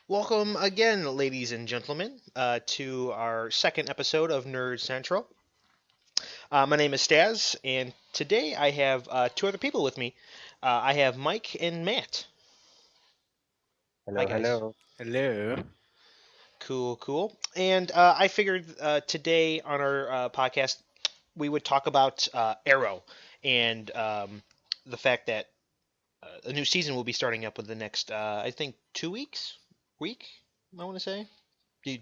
Welcome again, ladies and gentlemen, to our second episode of Nerd Central. My name is Stazz, and today I have two other people with me. I have Mike and Matt. Hi, Hello, guys. hello. Hello. Cool, cool. And I figured today on our podcast we would talk about Arrow and the fact that a new season will be starting up with the next, I think, 2 weeks? Week, I want to say. Do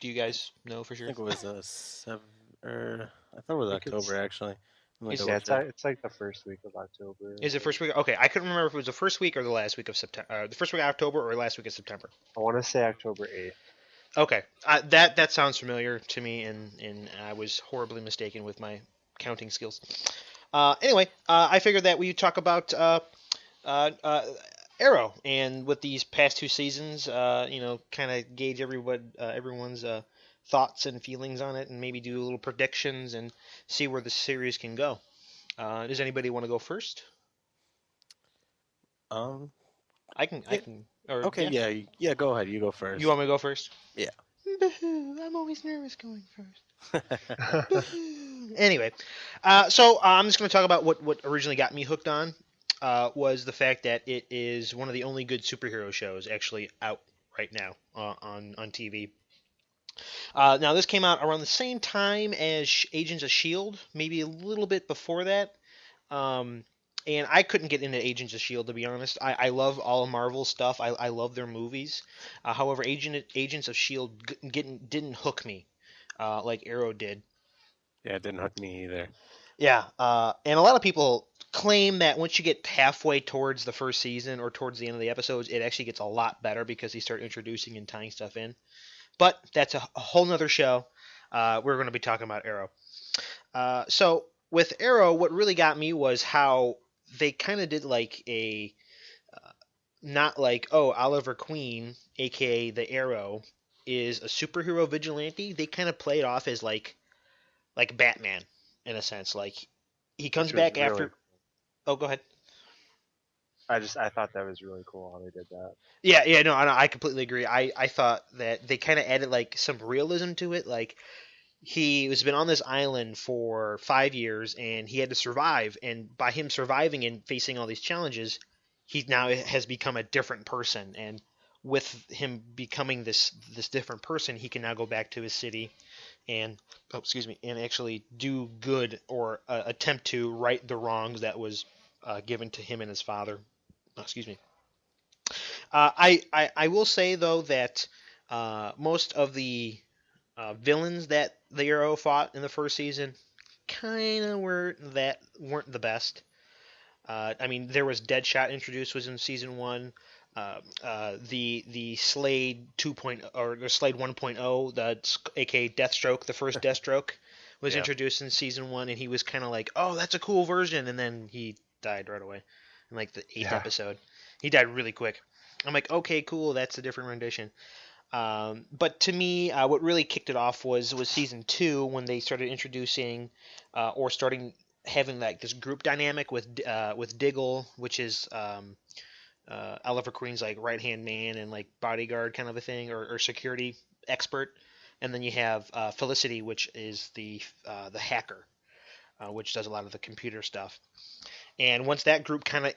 you guys know for I sure? think it was I thought it was I think October it's actually. Let me Is double yeah, check. it's like the first week of October, I Is it think. first week? Okay, I couldn't remember if it was the first week or the last week of September, the first week of October or last week of September. I want to say October 8th. Okay, that sounds familiar to me, and I was horribly mistaken with my counting skills. Anyway, I figured that we talk about uh, uh, Arrow, and with these past two seasons, kind of gauge everyone's thoughts and feelings on it, and maybe do little predictions and see where the series can go. Does anybody want to go first? Um, I yeah, can, or okay, yeah. yeah, yeah. Go ahead. You go You first. want me to go first? Yeah. Boo-hoo, I'm always nervous going first. Boo-hoo. Anyway, I'm just going to talk about what originally got me hooked on was the fact that it is one of the only good superhero shows actually out right now on TV. Now, this came out around the same time as Agents of Shield, maybe a little bit before that. Um, and I couldn't get into Agents of Shield to be honest. I love all of Marvel stuff. I love their movies. However, Agents of Shield didn't hook me like Arrow did. Yeah, it didn't hook me either. Yeah, and a lot of people claim that once you get halfway towards the first season or towards the end of the episodes, it actually gets a lot better because they start introducing and tying stuff in. But that's a whole nother show. We're going to be talking about Arrow. So with Arrow, what really got me was how they kind of did like a not like, oh, Oliver Queen, aka the Arrow, is a superhero vigilante. They kind of play it off as like Batman in a sense. Like he comes Which was back really after. cool. Oh, go ahead. I thought that was really cool how they did that. Yeah, yeah, no, I completely agree. I thought that they kind of added like some realism to it. Like he has been on this island for 5 years and he had to survive. And by him surviving and facing all these challenges, he now has become a different person. And with him becoming this different person, he can now go back to his city and and actually do good or attempt to right the wrongs that was given to him and his father. Excuse me. I will say though that most of the villains that the Arrow fought in the first season kind of weren't the best. I mean, there was Deadshot introduced was in season one. The Slade 2.0 or the Slade 1.0, the aka Deathstroke, the first Deathstroke, was Yeah. introduced in season one, and he was kind of like, oh, that's a cool version, and then he died right away in like the eighth Yeah. episode. He died really quick. I'm like, okay, cool, that's a different rendition. But to me, what really kicked it off was season two when they started introducing or starting having like this group dynamic with Diggle, which is Oliver Queen's like right hand man and like bodyguard kind of a thing or security expert, and then you have Felicity, which is the hacker, which does a lot of the computer stuff. And once that group kind of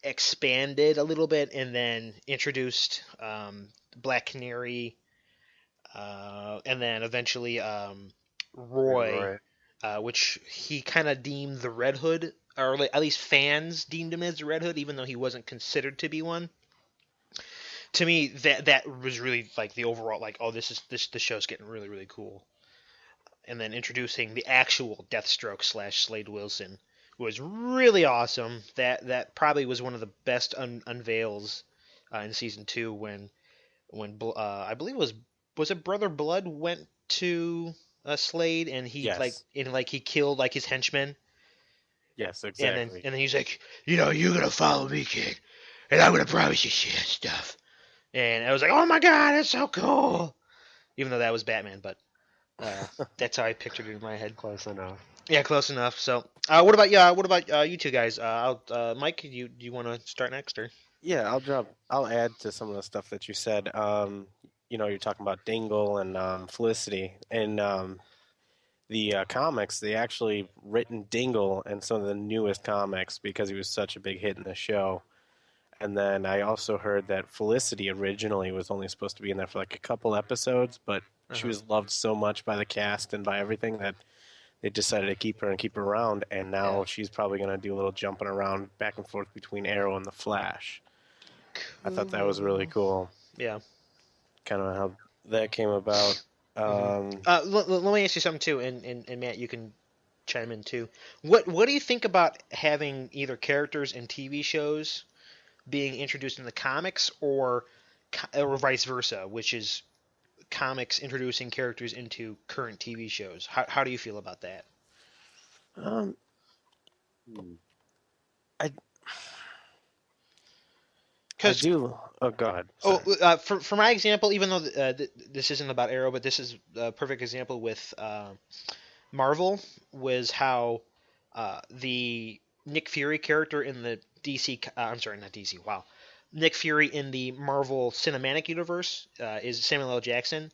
expanded a little bit and then introduced Black Canary and then eventually And Roy, Roy. which he kind of deemed the Red Hood, or at least fans deemed him as the Red Hood, even though he wasn't considered to be one. To me, that was really like the overall like, oh, this show's getting really really cool. And then introducing the actual Deathstroke slash Slade Wilson was really awesome. That probably was one of the best unveils in season two when I believe it was it Brother Blood went to Slade and Yes. he killed like his henchmen Yes. and then Exactly. and then he's like, you're gonna follow me, kid, and I'm gonna promise you shit stuff. And I was like, oh my god, that's so cool. Even though that was Batman, but uh, that's how I pictured it in my head. Close enough. Yeah, close enough. So, what about you? What about you two guys? Mike, do you want to start next or? Yeah, I'll add to some of the stuff that you said. You're talking about Dingle and Felicity. And the comics, they actually written Dingle in some of the newest comics because he was such a big hit in the show. And then I also heard that Felicity originally was only supposed to be in there for like a couple episodes, but she Uh-huh. was loved so much by the cast and by everything that they decided to keep her and keep her around. And Yeah. now she's probably going to do a little jumping around back and forth between Arrow and the Flash. I thought that was really Cool. cool, Yeah. kind of how that came about. hmm Um, let me ask you something too, and Matt, you can chime in too. What do you think about having either characters in TV shows being introduced in the comics, or vice versa, which is comics introducing characters into current TV shows? How do you feel about that? um, Hmm. I I Because do. Oh, go ahead. oh, Sorry. for my example, even though this isn't about Arrow, but this is a perfect example with Marvel, was how the Nick Fury character in the DC, I'm sorry, not DC. Wow, Nick Fury in the Marvel Cinematic Universe is Samuel L. Jackson,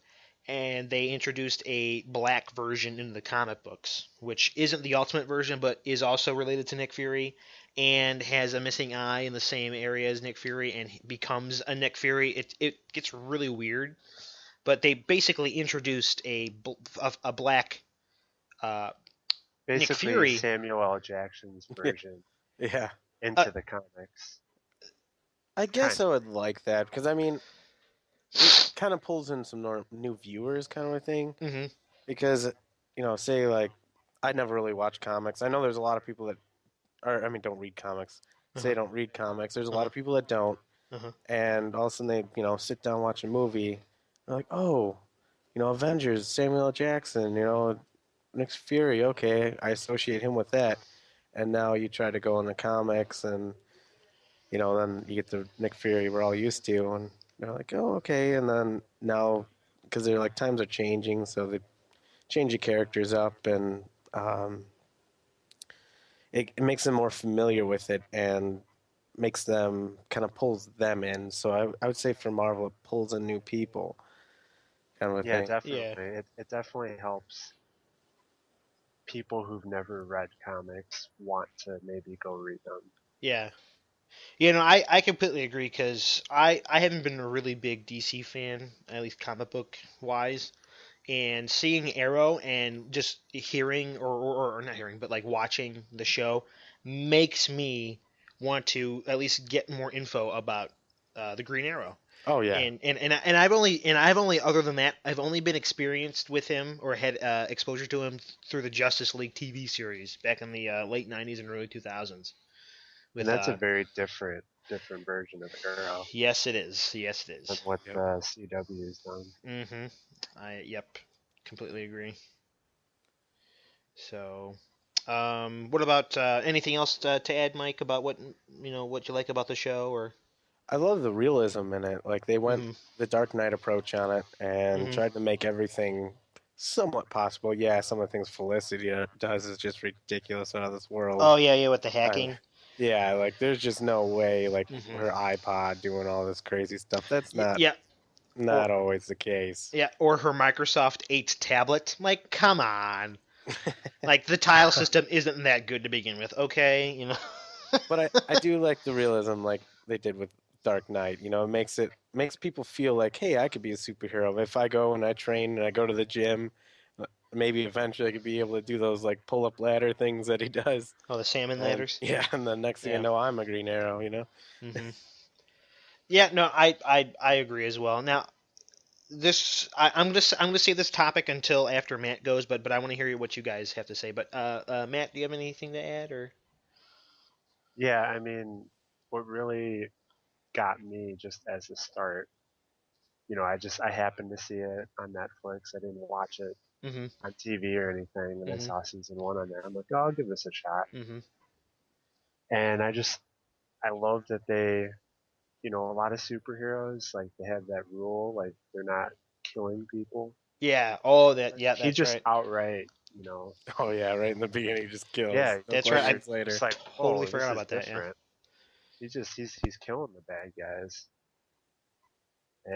and they introduced a black version in the comic books, which isn't the ultimate version, but is also related to Nick Fury, and has a missing eye in the same area as Nick Fury, and becomes a Nick Fury. It gets really weird, but they basically introduced a black uh, Nick Basically, Fury. Samuel L. Jackson's version Yeah, Uh, into the comics, I guess kind I of. would like that because I mean, it kind of pulls in some new viewers, kind of a thing. hmm Because say like I never really watch comics. I know there's a lot of people that or I mean don't read comics. Say uh-huh, don't read comics. There's a lot uh-huh, of people that don't, uh-huh. and all of a sudden they sit down watch a movie. They're like, oh, Avengers, Samuel L. Jackson, Nick Fury. Okay, I associate him with that, and now you try to go in the comics, and then you get the Nick Fury we're all used to, and they're like, oh, okay, and then now because they're like times are changing, so they change the characters up, and um, it makes them more familiar with it and makes them kind of pulls them in. So I would say for Marvel, it pulls in new people, kind of a Yeah, thing. Yeah, definitely. It definitely helps people who've never read comics want to maybe go read them. yeah. I completely agree because I haven't been a really big DC fan, at least comic book wise, and seeing Arrow and just hearing or not hearing, but like watching the show makes me want to at least get more info about the Green Arrow. Oh yeah. And I've only other than that I've only been experienced with him or had exposure to him through the Justice League TV series back in the late '90s and early 2000s. And With that's a very different version of Arrow yes it is, yes it than is. what Yep. the CW's done. Mm-hmm. I yep, completely agree. So, what about anything else to add, Mike, about what you like about the show or? I love the realism in it. Like they went Mm-hmm. the Dark Knight approach on it and Mm-hmm. tried to make everything somewhat possible. Yeah, some of the things Felicity does is just ridiculous out of this world. Oh yeah, yeah, with the I, hacking. yeah, like there's just no way like Mm-hmm. her iPod doing all this crazy stuff. That's not Yeah, or not always the case. yeah, or her Microsoft 8 tablet. Like, come on. Like the tile system isn't that good to begin with. Okay. But I do like the realism like they did with Dark Knight. It makes people feel like, hey, I could be a superhero if I go and I train and I go to the gym. Maybe eventually I could be able to do those like pull up ladder things that he does. Oh, the salmon And ladders. yeah, and the next thing I Yeah. know, I'm a Green Arrow. Mm-hmm. Yeah. No, I agree as well. Now, I'm gonna save this topic until after Matt goes, but I want to hear what you guys have to say. But Matt, do you have anything to add or? Yeah, I mean, what really got me just as a start, I happened to see it on Netflix. I didn't watch it Mm-hmm. on TV or anything, and I Mm-hmm. saw season one on there. I'm like, oh, I'll give this a shot. Mm-hmm. And I love that a lot of superheroes, like they have that rule, like they're not killing people. Yeah. Oh, that. Like Yeah, he that's just right. outright, you know, Oh yeah, right in the beginning, he just kills. yeah, No That's right. I questions it's later. like, totally whoa, this forgot is about that. Yeah. different. He's killing the bad guys,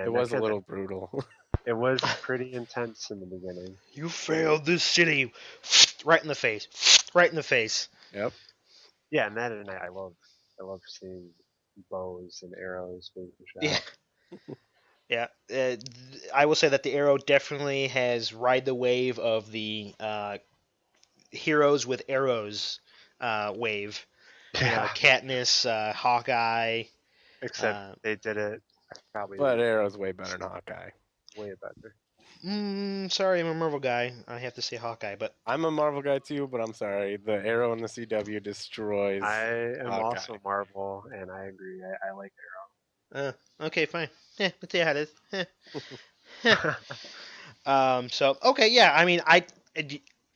It and that was a kind of little brutal. it was pretty intense in the beginning. You failed this city. Right in the face. Right in the face. Yep. Yeah, and I love seeing bows and arrows being Yeah. shot. Yeah. I will say that the Arrow definitely has ride the wave of the heroes with arrows wave. You know, Yeah, Katniss, Hawkeye. except Uh, they did it probably But Arrow's way better than Hawkeye. way better. sorry, I'm a Marvel guy. I have to say Hawkeye, but I'm a Marvel guy too, but I'm sorry. The Arrow in the CW destroys I am Hawkeye. also Marvel, and I agree. I like okay, fine. Let's see how it is. Arrow. So okay, yeah. I mean,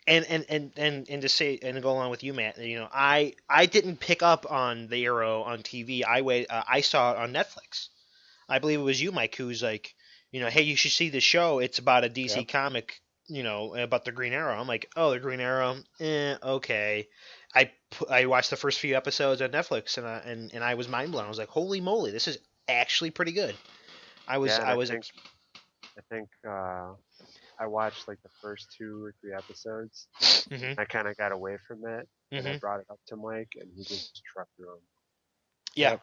and to say and to go along with you, Matt. You know, I didn't pick up on the Arrow on TV. I saw it on Netflix. I believe it was you, Mike, who's like, you know, hey, you should see the show. It's about a DC Yep. comic, you know, about the Green Arrow. I'm like, oh, the Green Arrow, okay. I watched the first few episodes on Netflix and I was mind blown. I was like, holy moly, this is actually pretty good. I was Yeah, and I was I think I watched like the first 2 or 3 episodes. hmm I kind of got away from it, and I hmm brought it up to Mike, and he just trucked through them. yeah Yep.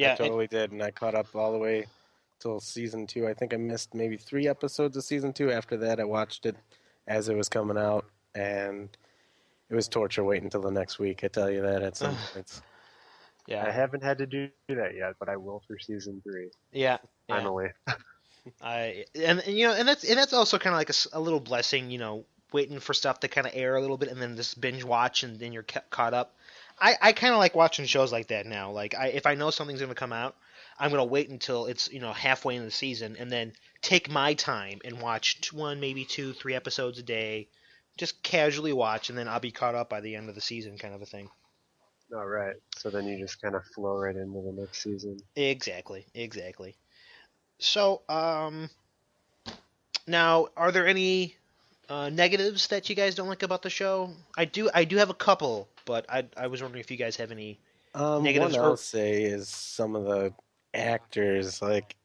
I yeah and totally did, and I caught up all the way till season 2. I think I missed maybe 3 episodes of season 2. After that, I watched it as it was coming out, and it was torture waiting until the next week. I tell you that at some points. yeah I haven't had to do that yet, but I will for season 3. yeah yeah. Finally. And you know, and that's also kind of like a little blessing, you know, waiting for stuff to kind of air a little bit and then just binge watch and then you're caught up. I kind of like watching shows like that now. Like if I know something's gonna come out, I'm gonna wait until it's, you know, halfway in the season and then take my time and watch one, maybe two, 3 episodes a day, just casually watch, and then I'll be caught up by the end of the season, kind of a thing. All right. So then you just kind of flow right into the next season. Exactly, exactly. So, now, are there any negatives that you guys don't like about the show? I do have a couple, but I was wondering if you guys have any One negatives I'll or say is some of the actors. Like,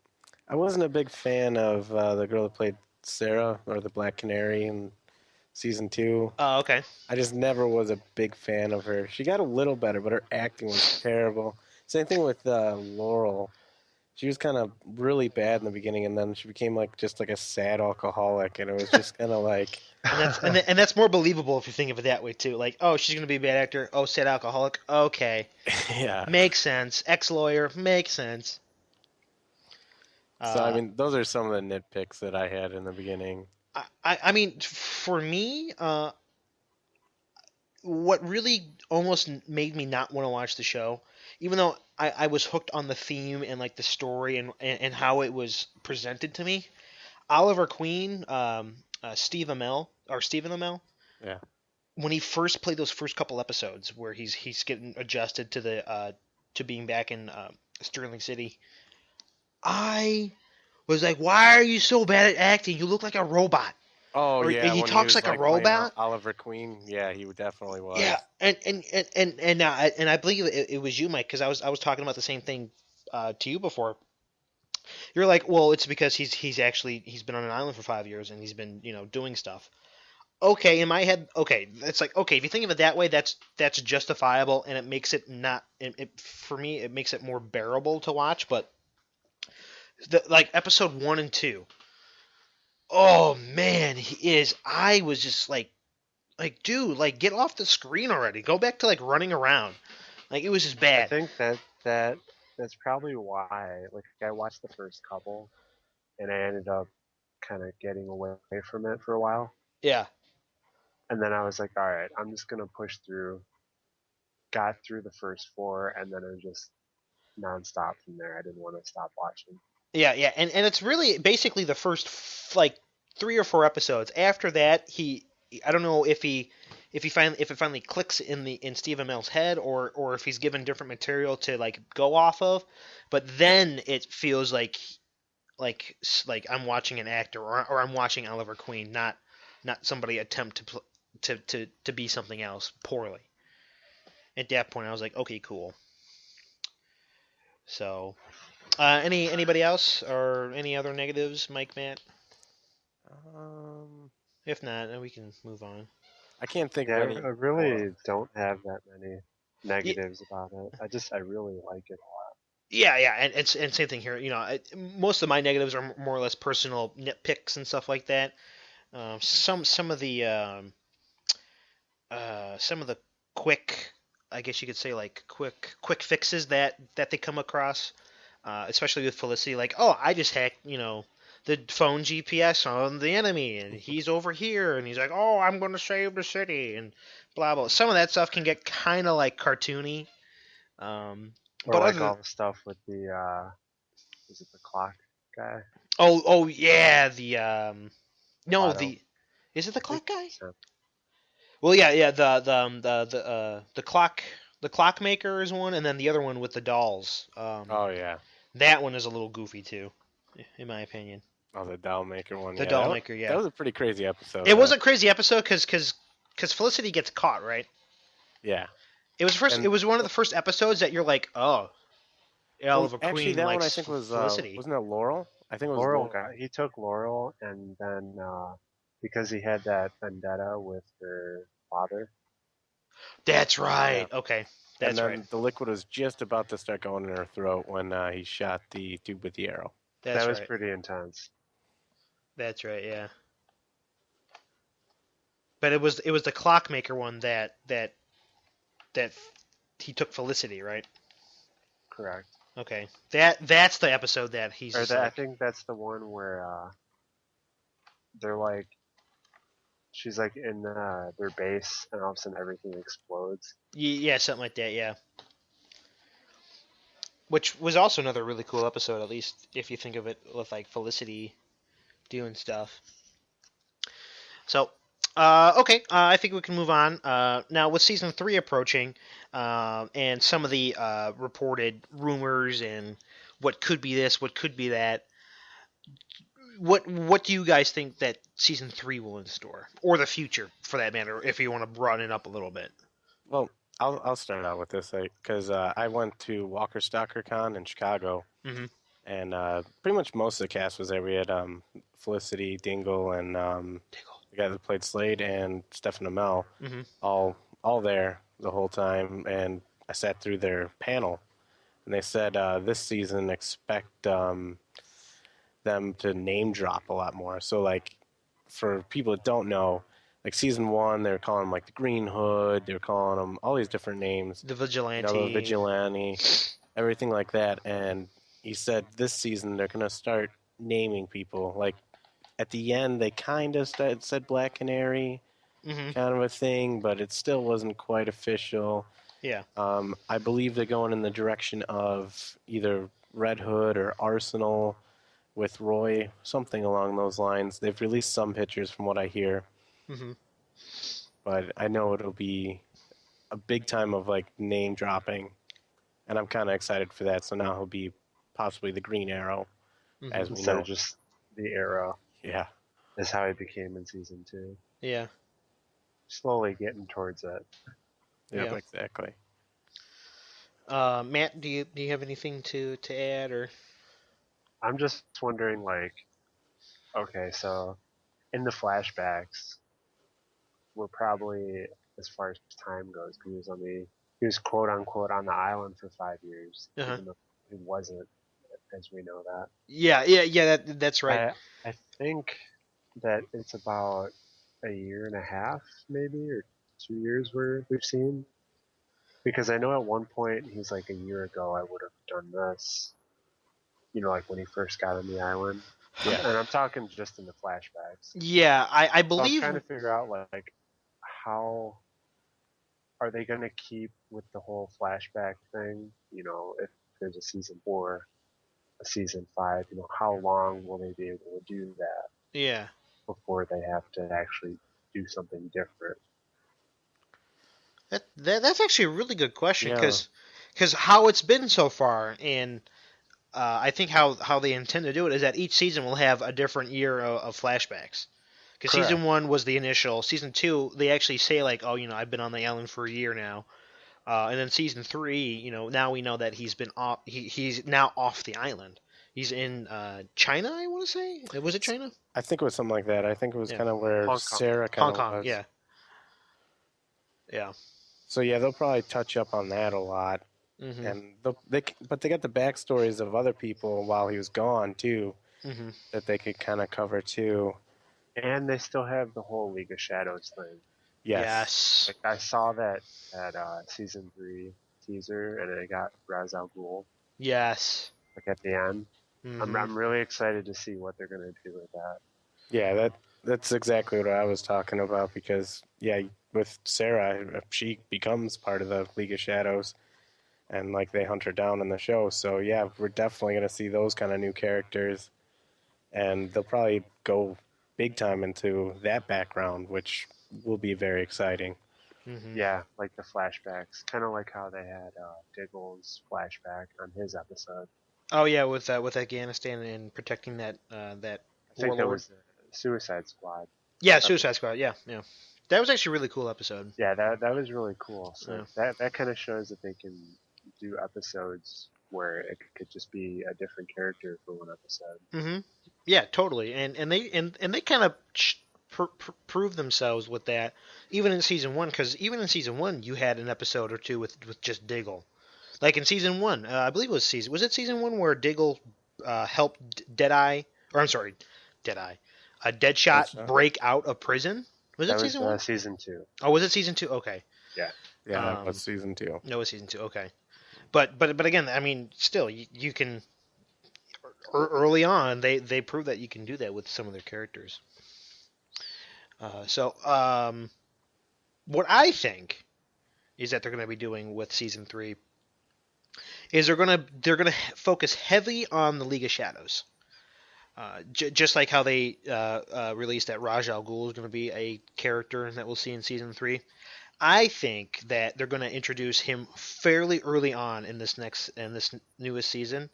I wasn't a big fan of the girl that played Sarah or the Black Canary in season 2. oh, okay. I just never was a big fan of her. She got a little better, but her acting was terrible. Same thing with Laurel. She was kind of really bad in the beginning, and then she became like just like a sad alcoholic, and it was just kind of like, And that's more believable if you think of it that way too. Like, oh, she's gonna be a bad actor. Oh, sad alcoholic. Okay, yeah. makes sense. Ex-lawyer makes sense. So I Uh, mean, those are some of the nitpicks that I had in the beginning. I mean, for me, what really almost made me not want to watch the show, even though I was hooked on the theme and like the story and how it was presented to me. Oliver Queen, Stephen Amell, Yeah. when he first played those first couple episodes where he's getting adjusted to the to being back in Sterling City, I was like, why are you so bad at acting? You look like a robot, Oh or yeah, he when he talks was like a like playing robot. Oliver Queen, yeah, he definitely Yeah, was. and I believe it was you, Mike, because I was talking about the same thing to you before. You're like, well, it's because he's been on an island for 5 years and he's been, you know, doing stuff. Okay, in my head, okay, it's like, okay, if you think of it that way, that's justifiable, and it makes it not for me, it makes it more bearable to watch. But like episode 1 and 2, oh man, he is. I was just like, dude, like get off the screen already. Go back to like running around. Like it was just I bad. think that's probably why. Like I watched the first couple, and I ended up kind of getting away from it for a while. Yeah, And then I was like, all right, I'm just gonna push through. Got through the first 4, and then it was just nonstop from there. I didn't want to stop watching. yeah, and it's really basically the first like 3 or 4 episodes. After that, I don't know if it finally clicks in Steve Amell's head or if he's given different material to like go off of, but then it feels like I'm watching an actor or I'm watching Oliver Queen, not somebody attempt to be something else poorly. At that point, I was like, okay, cool. So, anybody else or any other negatives, Mike, Matt? Um, If not, then we can move on. I can't think Yeah, of I any. really don't have that many Y- negatives about it. I really like it. Yeah, yeah, and same thing here. Most of my negatives are more or less personal nitpicks and stuff like that. Some of the some of the quick, I guess you could say like quick fixes that they come across, especially with Felicity. Like, oh, I just hacked the phone GPS on the enemy, and he's over here, and he's like, oh, I'm going to save the city, and blah blah. Some of that stuff can get kind of like cartoony. Or But like other all the stuff with the is it the clock guy? oh yeah, the no, Watto, the is it the I think clock guy? so. Well, yeah, the clockmaker is one, and then the other one with the dolls. Oh yeah. That one is a little goofy too, in my opinion. Oh, the doll maker one. The Yeah, doll maker, that yeah. was a pretty crazy It episode. was a crazy episode because Felicity gets caught, right? Yeah, It was first. and It was one of the first episodes that you're like, oh, well, Oliver actually, Queen that one I likes think was Felicity. wasn't it Laurel? I think it was Laurel Laurel. got he took Laurel and then because he had that vendetta with her father. That's Yeah, right. Okay, and that's right. then the liquid was just about to start going in her throat when he shot the dude with the arrow. That That's was right. pretty intense. That's right. Yeah. But it was the clockmaker one that he took Felicity, right? Correct. Okay. That's the episode that he's Or just that I like, think that's the one where they're like she's like in their base and all of a sudden everything explodes. yeah, something like that, yeah. Which was also another really cool episode, at least if you think of it with like Felicity doing stuff. So, okay, I think we can move on. Now, with season 3 approaching, and some of the reported rumors and what could be this, what could be that, what do you guys think that season 3 will in store, or the future, for that matter, if you want to broaden it up a little bit? Well, I'll start out with this because I went to Walker Stalker Con in Chicago, Mm-hmm. and pretty much most of the cast was there. We had Felicity, Dingle, and the guy that played Slade, and Stefan Amell, Mm-hmm. all there the whole time. And I sat through their panel, and they said this season expect them to name drop a lot more. So like for people that don't know, like season one, they were calling him like the Green Hood. They were calling him all these different names. The The vigilante. vigilante, everything like that. And he said this season they're gonna start naming people. Like at the end, they kind of said Black Canary, Mm-hmm. kind of a thing, but it still wasn't quite official. Yeah. I believe they're going in the direction of either Red Hood or Arsenal with Roy, something along those lines. They've released some pictures from what I hear, Mm-hmm. but I know it'll be a big time of like name dropping, and I'm kind of excited for that. So now he'll be possibly the Green Arrow, Mm-hmm. as we Instead know. of just the arrow Yeah, is how he became in season 2. Yeah. Slowly getting towards it. yep, Yeah. exactly. Matt, do you have anything to add or? I'm just wondering like okay, so in the flashbacks we're probably as far as time goes, he was quote unquote on the island for 5 years, Uh-huh. even though he wasn't, as we know that. Yeah. That's right. I think that it's about a year and a half, maybe, or 2 years where we've seen. Because I know at one point he's like a year ago I would have done this. Like when he first got on the island. Yeah. And I'm talking just in the flashbacks. Yeah, I So I'm believe. trying to figure out like how are they going to keep with the whole flashback thing? If there's a season 4, a season 5, how long will they be able to do that Yeah. before they have to actually do something different? That's actually a really good question Yeah. because how it's been so far, and I think how they intend to do it is that each season will have a different year of flashbacks. Because season Correct. 1 was the initial. Season 2, they actually say like, oh, I've been on the island for a year now. And then season 3, now we know that he's been off. He's now off the island. He's in China, I want to say. Was it China? I think it was something like that. I think it was Yeah, kind of where Hong Kong. Sarah kind Hong of Kong. was. Yeah, yeah. So yeah, they'll probably touch up on that a lot, Mhm. and but they got the backstories of other people while he was gone too Mhm. that they could kind of cover too. And they still have the whole League of Shadows thing. Yes. Yes. Like I saw that season 3 teaser, and I got Ra's al Ghul Yes. like at the end. Mhm. I'm really excited to see what they're gonna do with that. Yeah, that's exactly what I was talking about because yeah, with Sarah, she becomes part of the League of Shadows, and like they hunt her down in the show. So yeah, we're definitely gonna see those kind of new characters, and they'll probably go big time into that background, which will be very exciting. Mhm. Yeah, like the flashbacks, kind of like how they had Diggle's flashback on his episode. Oh yeah, with Afghanistan and protecting that I think that warlord. was the Suicide Squad Yeah, episode. Suicide Squad. Yeah, yeah. That was actually a really cool episode. Yeah, that was really cool. So Yeah. that kind of shows that they can do episodes where it could just be a different character for one episode. Mhm. Yeah, totally. And they kind of prove themselves with that, even in season 1. Because even in season 1, you had an episode or two with just Diggle. Like in season 1, I believe was it season 1 where Diggle helped Deadeye, or I'm sorry, Deadeye, Deadshot Deadshot. break out of prison? Was That it was season 1? season 2. Oh, was it season 2? Okay. Yeah, Yeah, that was Um, season 2. no, it was season 2. Okay. But again, I mean, still, you can early on they prove that you can do that with some of their characters. So what I think is that they're going to be doing with season 3 is they're gonna focus heavy on the League of Shadows. Just like how they released that Raj Al Ghul is going to be a character that we'll see in season 3. I think that they're going to introduce him fairly early on in this newest season,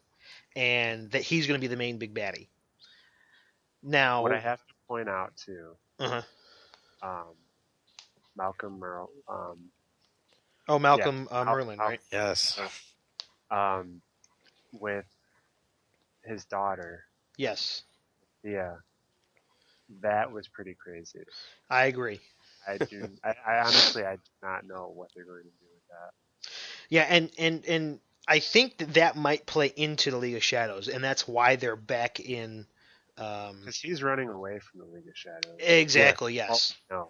and that he's going to be the main big baddie. what Now, I have to point out too, uh-huh. um, Malcolm Merle, Oh, yeah, Malcolm Merlin, right? Yes. um, with his daughter, Yes, yeah, that was pretty crazy. I agree. I honestly, I do not know what they're going to do with that. Yeah, and I think that might play into the League of Shadows, and that's why they're back in. Because he's running away from the League of Shadows. Yeah. Exactly. Oh, Yes. no.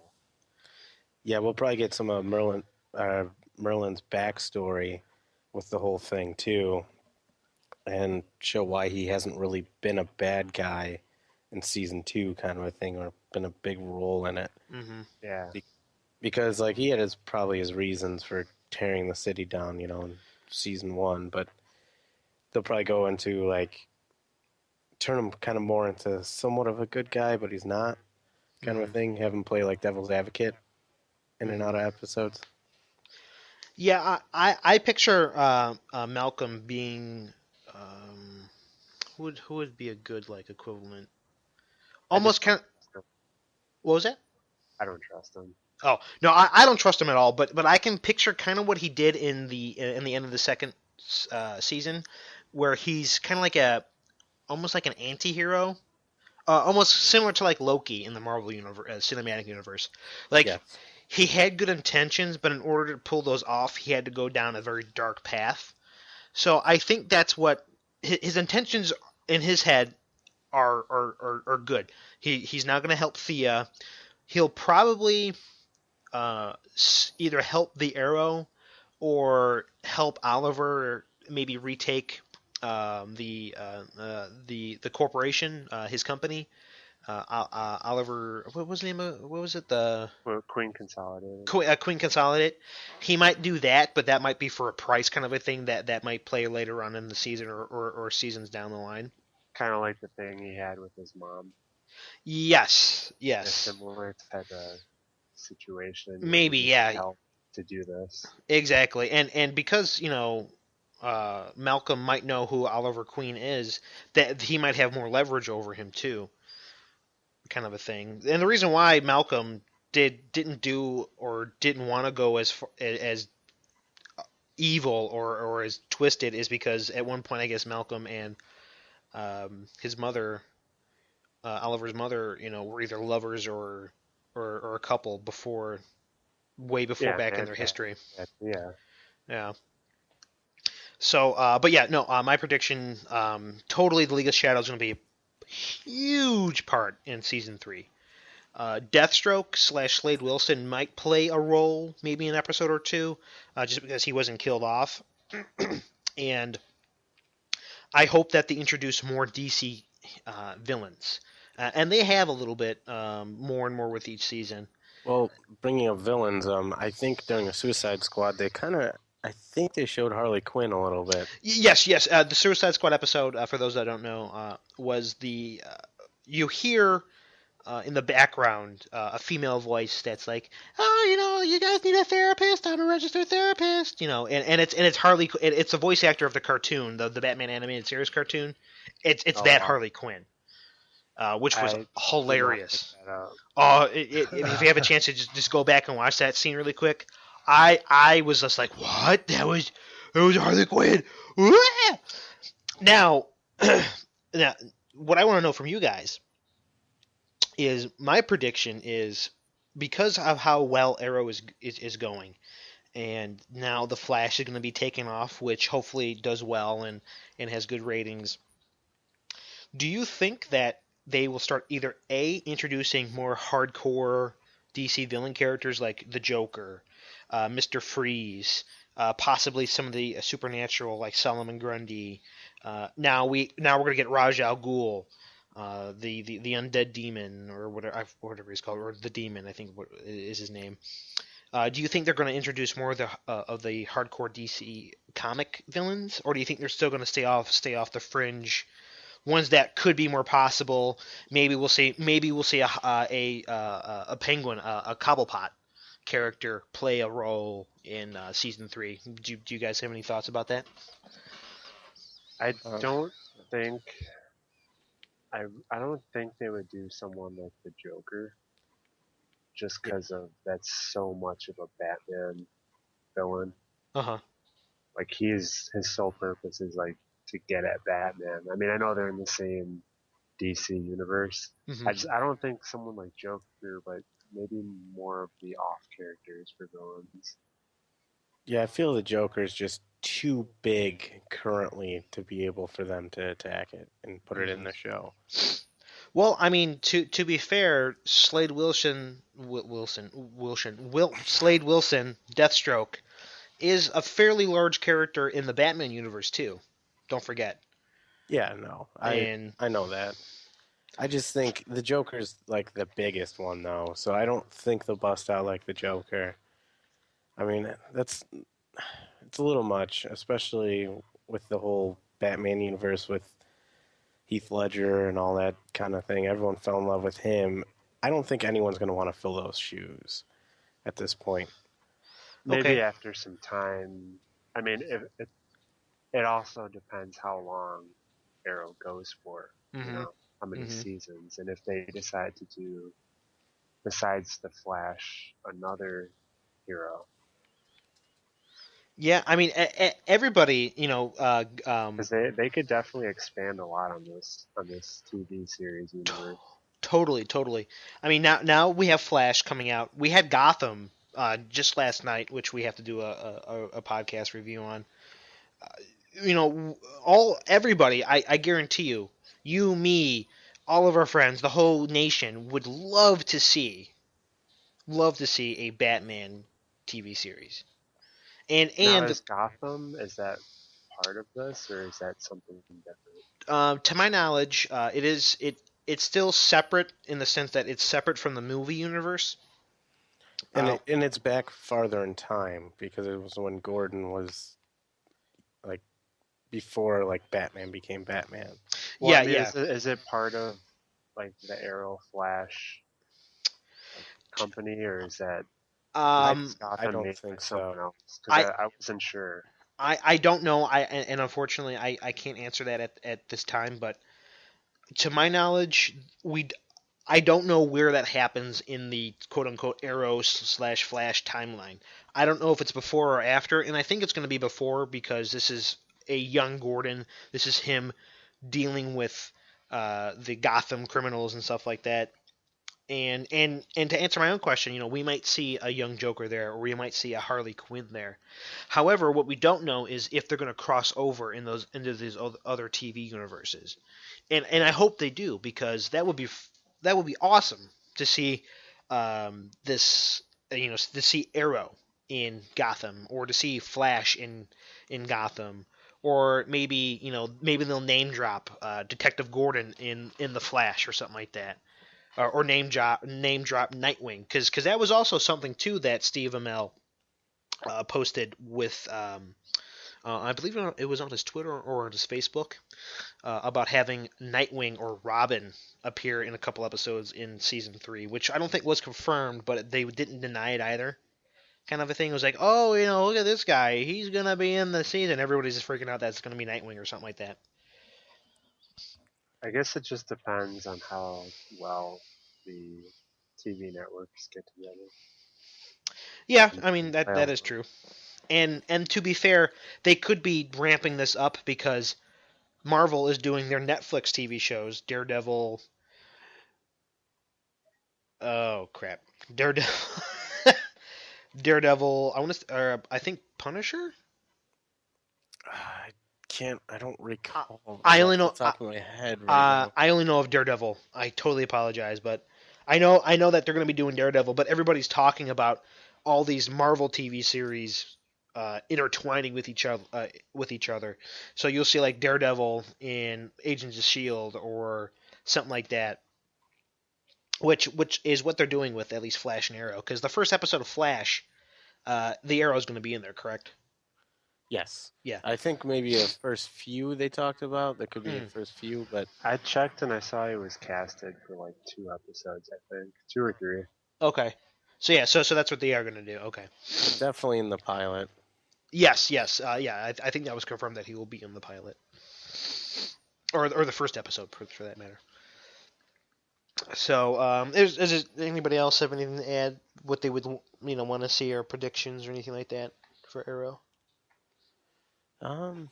Yeah, we'll probably get some of Merlin's backstory with the whole thing too, and show why he hasn't really been a bad guy in season 2, kind of a thing, or been a big role in it. Hmm. Yeah. Because like he had probably his reasons for tearing the city down, in season 1, but they'll probably go into like turn him kind of more into somewhat of a good guy, but he's not, kind of a thing. Have him play like devil's advocate in and out of episodes. Yeah, I picture Malcolm being who would be a good like equivalent? I just Almost don't kind of. trust him. What was that? I don't trust him. Oh no, I don't trust him at all. But I can picture kind of what he did in the end of the second season, where he's kind of like almost like an anti-hero, almost similar to like Loki in the Marvel universe, cinematic universe. Like Yeah. he had good intentions, but in order to pull those off, he had to go down a very dark path. So I think that's what his intentions in his head are good. He's not going to help Thea. He'll probably either help the Arrow or help Oliver maybe retake the corporation, his company. Oliver, what was the name of what was it? The Well, Queen Consolidated. Queen Consolidate. He might do that, but that might be for a price kind of a thing that might play later on in the season or seasons down the line. Kind of like the thing he had with his mom. Yes, A yes, similar type of situation. maybe, You need yeah, help to do this. exactly. And because Malcolm might know who Oliver Queen is, that he might have more leverage over him too, kind of a thing. And the reason why Malcolm didn't do or didn't want to go as evil or as twisted is because at one point I guess Malcolm and his mother, Oliver's mother, were either lovers or a couple way before Yeah, back they in had their that. history. Yeah. Yeah. So, but yeah, no, my prediction, totally, the League of Shadows is going to be a huge part in season 3. Deathstroke slash Slade Wilson might play a role, maybe an episode or two, just because he wasn't killed off. And I hope that they introduce more DC villains, and they have a little bit more and more with each season. Well, bringing up villains, I think during the Suicide Squad, I think they showed Harley Quinn a little bit. Yes, yes. The Suicide Squad episode, for those that don't know, was the you hear in the background a female voice that's like, "Oh, you guys need a therapist. I'm a registered therapist." And it's Harley. It's a voice actor of the cartoon, the Batman animated series cartoon. It's Oh that wow. Harley Quinn, which was I did not pick hilarious. that up. Oh, if you have a chance to just go back and watch that scene really quick, I was just like, what? That was Harley Quinn. Now, now, what I want to know from you guys is my prediction is because of how well Arrow is going, and now the Flash is going to be taken off, which hopefully does well and has good ratings. Do you think that they will start either A, introducing more hardcore DC villain characters like the Joker, Mr. Freeze, possibly some of the supernatural like Solomon Grundy. Now we're gonna get Raj Al Ghul, the undead demon or whatever he's called, or the demon I think is his name. Do you think they're going to introduce more of the hardcore DC comic villains, or do you think they're still going to stay off the fringe ones that could be more possible? Maybe we'll see a penguin, a Cobblepot character play a role in season 3. Do you guys have any thoughts about that? I Um, don't think I don't think they would do someone like the Joker just yeah, because of that's so much of a Batman villain. Uh huh. Like his sole purpose is like to get at Batman. I mean, I know they're in the same DC universe. Hmm. I don't think someone like Joker, but maybe more of the off characters for villains. yeah, I feel the Joker's just too big currently to be able for them to attack it and put it in Hmm. the show. Well, I mean, to be fair, Slade Wilson, Deathstroke, is a fairly large character in the Batman universe too. Don't forget. Yeah, no, And I know that. I just think the Joker's like the biggest one though, so I don't think they'll bust out like the Joker. I mean, it's a little much, especially with the whole Batman universe with Heath Ledger and all that kind of thing. Everyone fell in love with him. I don't think anyone's going to want to fill those shoes at this point. Maybe okay. after some time. I mean, it also depends how long Arrow goes for. You Hmm. know, how many Hmm. seasons, and if they decide to do besides the Flash another hero, Yeah, I mean, everybody, because they could definitely expand a lot on this TV series universe. totally, totally. I mean, now we have Flash coming out. We had Gotham just last night, which we have to do a podcast review on. All everybody, I guarantee you, me, all of our friends, the whole nation would love to see a Batman TV series. And Now, and is Gotham, is that part of this, or is that something different? to my knowledge, it's still separate in the sense that it's separate from the movie universe. Uh, And it's back farther in time because it was when Gordon was like before like Batman became Batman. Well, I yeah, mean, yeah. is it part of like the Arrow Flash like company, or is that I Um, I Gotham don't made by think so. someone else? Because I, I wasn't sure. I don't know. And unfortunately, I can't answer that at this time. But to my knowledge, I don't know where that happens in the quote unquote Arrow slash Flash timeline. I don't know if it's before or after, and I think it's going to be before because this is a young Gordon. This is him dealing with the Gotham criminals and stuff like that. And to answer my own question, we might see a young Joker there, or we might see a Harley Quinn there. However, what we don't know is if they're going to cross over into these other TV universes, and I hope they do because that would be awesome to see this to see Arrow in Gotham or to see Flash in Gotham or maybe they'll name drop Detective Gordon in the Flash or something like that or name drop Nightwing because that was also something too that Steve Amell posted with I believe it was on his Twitter or on his Facebook about having Nightwing or Robin appear in a couple episodes in season 3, which I don't think was confirmed, but they didn't deny it either. Kind of a thing. It was like, oh, look at this guy. He's going to be in the season. Everybody's just freaking out that it's going to be Nightwing or something like that. I guess it just depends on how well the TV networks get together. Yeah, And I mean, that is true. And to be fair, they could be ramping this up because Marvel is doing their Netflix TV shows, Daredevil. Oh crap, Daredevil. Daredevil. I think Punisher. I can't. I don't I, recall I right only off the know. top of my head right now. I only know of Daredevil. I totally apologize, but I know that they're going to be doing Daredevil, but everybody's talking about all these Marvel TV series intertwining with each other. So you'll see like Daredevil in Agents of Shield or something like that, which is what they're doing with at least Flash and Arrow. Because the first episode of Flash, the Arrow is going to be in there, correct? Yes, Yeah. I think maybe a first few they talked about. There could be a Hmm. first few, but I checked and I saw he was casted for like 2 episodes, I think. 2 or 3. Okay. So yeah, so that's what they are going to do. Okay. definitely in the pilot. Yes, yes, yeah. I think that was confirmed that he will be in the pilot, or the first episode for that matter. So, is anybody else have anything to add? What they would want to see or predictions or anything like that for Arrow? Um,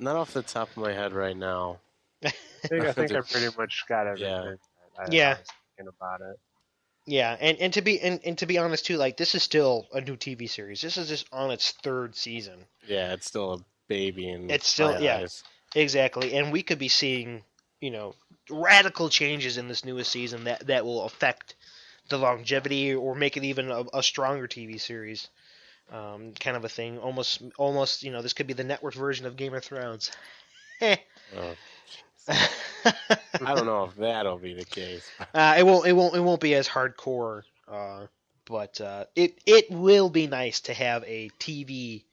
not off the top of my head right now. I think I pretty much got Yeah, everything that I Yeah, was thinking about it. yeah, and to be honest too, like this is still a new TV series. This is just on its third season. yeah, it's still a baby in It's still, my yeah, eyes. exactly, and we could be seeing you know radical changes in this newest season that will affect the longevity or make it even a stronger TV series. Kind of a thing. Almost. This could be the network version of Game of Thrones. Eh. Oh, I don't know if that'll be the case. It won't. It won't. It won't be as hardcore. But it will be nice to have a TV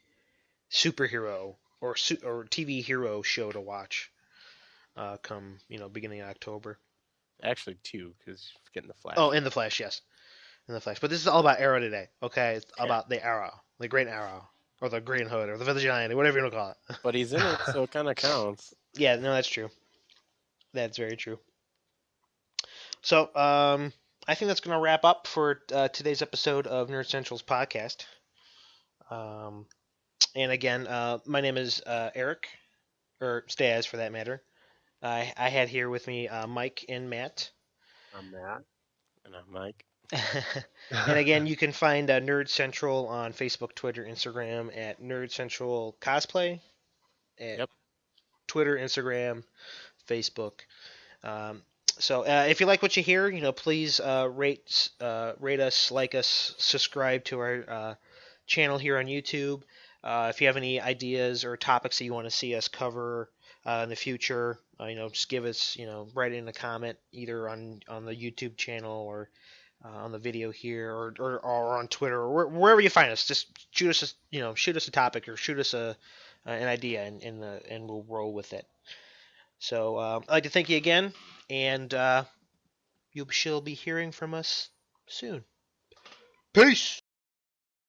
superhero or TV hero show to watch. Come beginning of October. Actually, two, because you're getting the Flash. Oh, in the Flash, yes, in the Flash. But this is all about Arrow today. Okay, it's Yeah. about the Arrow, the Green Arrow, or the Green Hood, or the Vigilante, whatever you want to call it. But he's in it, so it kind of counts. Yeah, no, that's true. That's very true. So, I think that's going to wrap up for today's episode of Nerd Central's podcast. Um, and again, my name is Eric, or Stazz for that matter. I had here with me Mike and Matt. I'm Matt. And I'm Mike. And again, you can find Nerd Central on Facebook, Twitter, Instagram at Nerd Central Cosplay. At Yep. Twitter, Instagram, Facebook. Um, so if you like what you hear, please rate us, like us, subscribe to our channel here on YouTube. If you have any ideas or topics that you want to see us cover in the future, just give us, write in a comment either on the YouTube channel or on the video here or on Twitter or wherever you find us. Just shoot us a topic or shoot us an idea and we'll roll with it. So I'd like to thank you again, and you shall be hearing from us soon. Peace!